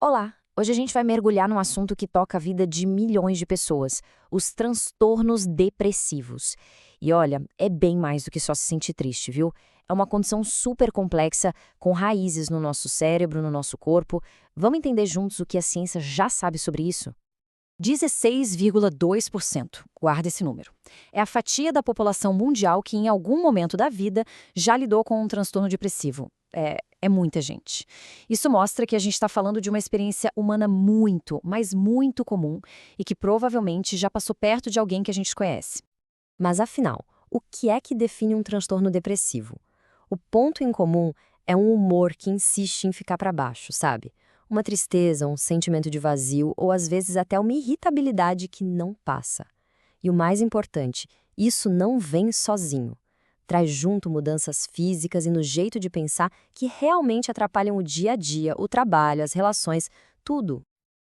Olá! Hoje a gente vai mergulhar num assunto que toca a vida de milhões de pessoas, os transtornos depressivos. E olha, é bem mais do que só se sentir triste, viu? É uma condição super complexa, com raízes no nosso cérebro, no nosso corpo. Vamos entender juntos o que a ciência já sabe sobre isso? 16,2%. Guarda esse número. É a fatia da população mundial que, em algum momento da vida, já lidou com um transtorno depressivo. É muita gente. Isso mostra que a gente está falando de uma experiência humana muito, mas muito comum e que provavelmente já passou perto de alguém que a gente conhece. Mas afinal, o que é que define um transtorno depressivo? O ponto em comum é um humor que insiste em ficar para baixo, sabe? Uma tristeza, um sentimento de vazio ou às vezes até uma irritabilidade que não passa. E o mais importante, isso não vem sozinho. Traz junto mudanças físicas e no jeito de pensar que realmente atrapalham o dia a dia, o trabalho, as relações, tudo.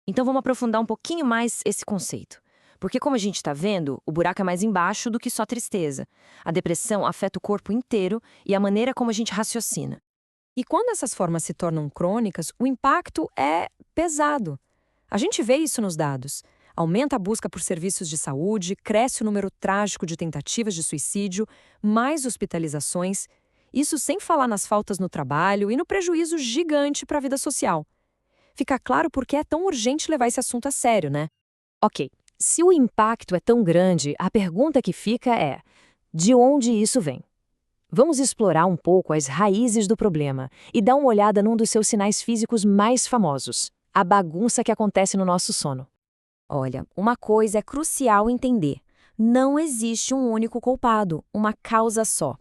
Então vamos aprofundar um pouquinho mais esse conceito. Porque como a gente está vendo, o buraco é mais embaixo do que só tristeza. A depressão afeta o corpo inteiro e a maneira como a gente raciocina. E quando essas formas se tornam crônicas, o impacto é pesado. A gente vê isso nos dados. Aumenta a busca por serviços de saúde, cresce o número trágico de tentativas de suicídio, mais hospitalizações, isso sem falar nas faltas no trabalho e no prejuízo gigante para a vida social. Fica claro por que é tão urgente levar esse assunto a sério, né? Ok, se o impacto é tão grande, a pergunta que fica é: de onde isso vem? Vamos explorar um pouco as raízes do problema e dar uma olhada num dos seus sinais físicos mais famosos: a bagunça que acontece no nosso sono. Olha, uma coisa é crucial entender: não existe um único culpado, uma causa só.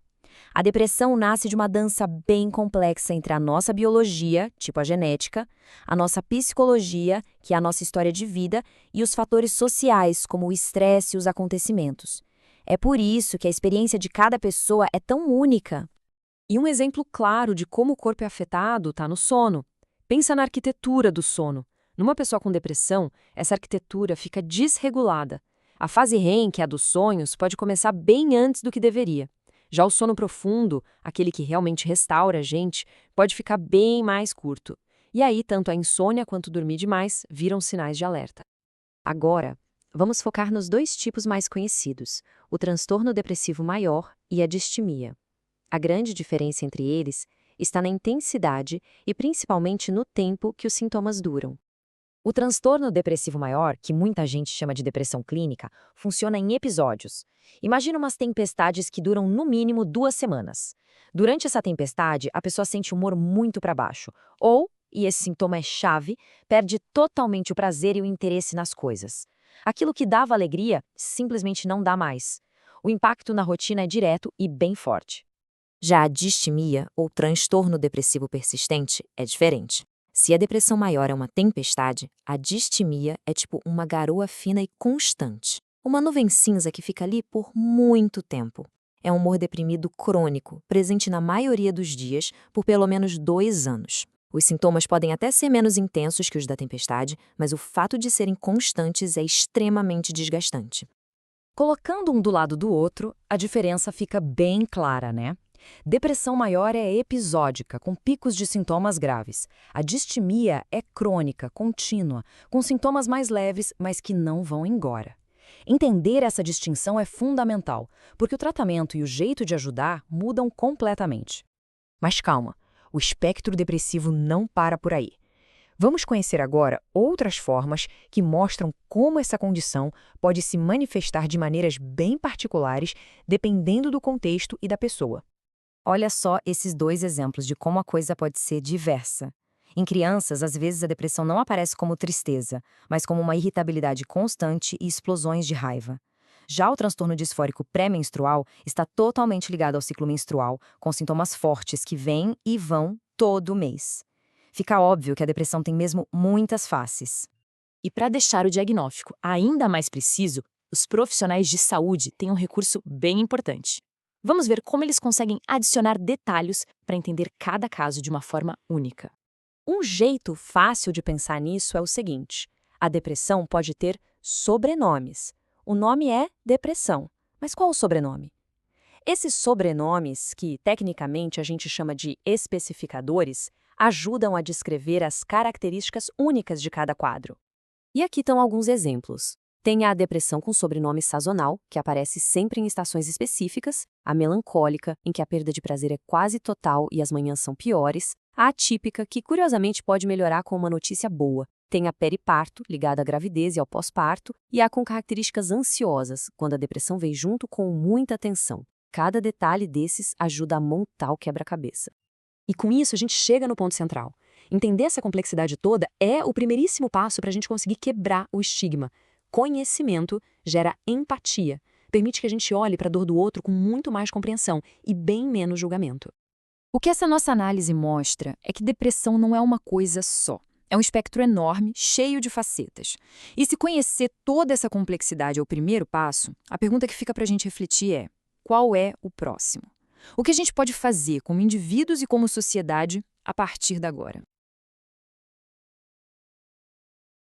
A depressão nasce de uma dança bem complexa entre a nossa biologia, tipo a genética, a nossa psicologia, que é a nossa história de vida, e os fatores sociais, como o estresse e os acontecimentos. É por isso que a experiência de cada pessoa é tão única. E um exemplo claro de como o corpo é afetado está no sono. Pensa na arquitetura do sono. Numa pessoa com depressão, essa arquitetura fica desregulada. A fase REM, que é a dos sonhos, pode começar bem antes do que deveria. Já o sono profundo, aquele que realmente restaura a gente, pode ficar bem mais curto. E aí, tanto a insônia quanto dormir demais viram sinais de alerta. Agora, vamos focar nos dois tipos mais conhecidos: o transtorno depressivo maior e a distimia. A grande diferença entre eles está na intensidade e principalmente no tempo que os sintomas duram. O transtorno depressivo maior, que muita gente chama de depressão clínica, funciona em episódios. Imagina umas tempestades que duram no mínimo 2 semanas. Durante essa tempestade, a pessoa sente o humor muito para baixo, ou, e esse sintoma é chave, perde totalmente o prazer e o interesse nas coisas. Aquilo que dava alegria simplesmente não dá mais. O impacto na rotina é direto e bem forte. Já a distimia, ou transtorno depressivo persistente, é diferente. Se a depressão maior é uma tempestade, a distimia é tipo uma garoa fina e constante. Uma nuvem cinza que fica ali por muito tempo. É um humor deprimido crônico, presente na maioria dos dias por pelo menos 2 anos. Os sintomas podem até ser menos intensos que os da tempestade, mas o fato de serem constantes é extremamente desgastante. Colocando um do lado do outro, a diferença fica bem clara, né? Depressão maior é episódica, com picos de sintomas graves. A distimia é crônica, contínua, com sintomas mais leves, mas que não vão embora. Entender essa distinção é fundamental, porque o tratamento e o jeito de ajudar mudam completamente. Mas calma, o espectro depressivo não para por aí. Vamos conhecer agora outras formas que mostram como essa condição pode se manifestar de maneiras bem particulares, dependendo do contexto e da pessoa. Olha só esses dois exemplos de como a coisa pode ser diversa. Em crianças, às vezes a depressão não aparece como tristeza, mas como uma irritabilidade constante e explosões de raiva. Já o transtorno disfórico pré-menstrual está totalmente ligado ao ciclo menstrual, com sintomas fortes que vêm e vão todo mês. Fica óbvio que a depressão tem mesmo muitas faces. E para deixar o diagnóstico ainda mais preciso, os profissionais de saúde têm um recurso bem importante. Vamos ver como eles conseguem adicionar detalhes para entender cada caso de uma forma única. Um jeito fácil de pensar nisso é o seguinte: a depressão pode ter sobrenomes. O nome é depressão, mas qual o sobrenome? Esses sobrenomes, que tecnicamente a gente chama de especificadores, ajudam a descrever as características únicas de cada quadro. E aqui estão alguns exemplos. Tem a depressão com sobrenome sazonal, que aparece sempre em estações específicas, a melancólica, em que a perda de prazer é quase total e as manhãs são piores, a atípica, que curiosamente pode melhorar com uma notícia boa. Tem a periparto, ligada à gravidez e ao pós-parto, e a com características ansiosas, quando a depressão vem junto com muita tensão. Cada detalhe desses ajuda a montar o quebra-cabeça. E com isso a gente chega no ponto central. Entender essa complexidade toda é o primeiríssimo passo para a gente conseguir quebrar o estigma. Conhecimento gera empatia, permite que a gente olhe para a dor do outro com muito mais compreensão e bem menos julgamento. O que essa nossa análise mostra é que depressão não é uma coisa só. É um espectro enorme, cheio de facetas. E se conhecer toda essa complexidade é o primeiro passo, a pergunta que fica para a gente refletir é: qual é o próximo? O que a gente pode fazer como indivíduos e como sociedade a partir de agora?